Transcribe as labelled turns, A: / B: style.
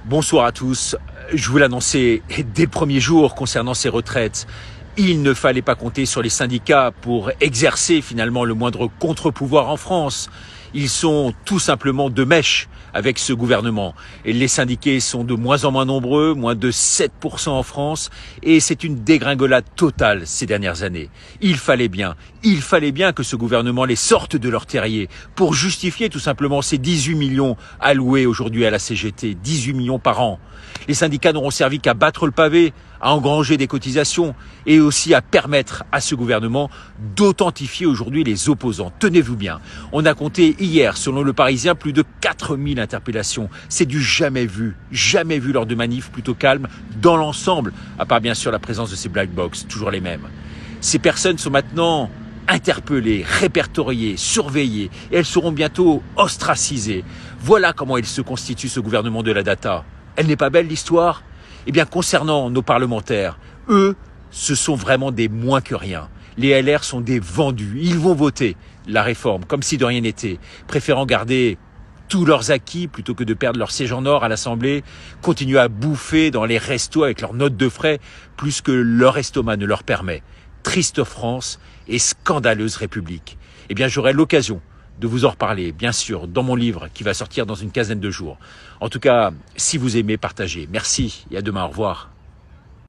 A: Bonsoir à tous. Je vous l'annonçais dès le premier jour concernant ces retraites. Il ne fallait pas compter sur les syndicats pour exercer finalement le moindre contre-pouvoir en France. Ils sont tout simplement de mèche avec ce gouvernement. Et les syndiqués sont de moins en moins nombreux, moins de 7% en France. Et c'est une dégringolade totale ces dernières années. Il fallait bien que ce gouvernement les sorte de leur terrier pour justifier tout simplement ces 18 millions alloués aujourd'hui à la CGT, 18 millions par an. Les syndicats n'auront servi qu'à battre le pavé, à engranger des cotisations et aussi à permettre à ce gouvernement d'authentifier aujourd'hui les opposants. Tenez-vous bien, on a compté hier, selon le Parisien, plus de 4000 interpellations. C'est du jamais vu lors de manifs plutôt calmes dans l'ensemble, à part bien sûr la présence de ces black box, toujours les mêmes. Ces personnes sont maintenant interpellées, répertoriées, surveillées et elles seront bientôt ostracisées. Voilà comment il se constitue ce gouvernement de la data. Elle n'est pas belle l'histoire ? Eh bien, concernant nos parlementaires, eux, ce sont vraiment des moins que rien. Les LR sont des vendus. Ils vont voter la réforme comme si de rien n'était, préférant garder tous leurs acquis plutôt que de perdre leur siège en or à l'Assemblée, continuer à bouffer dans les restos avec leurs notes de frais plus que leur estomac ne leur permet. Triste France et scandaleuse République. Eh bien, j'aurai l'occasion de vous en reparler, bien sûr, dans mon livre qui va sortir dans une quinzaine de jours. En tout cas, si vous aimez, partagez. Merci et à demain. Au revoir.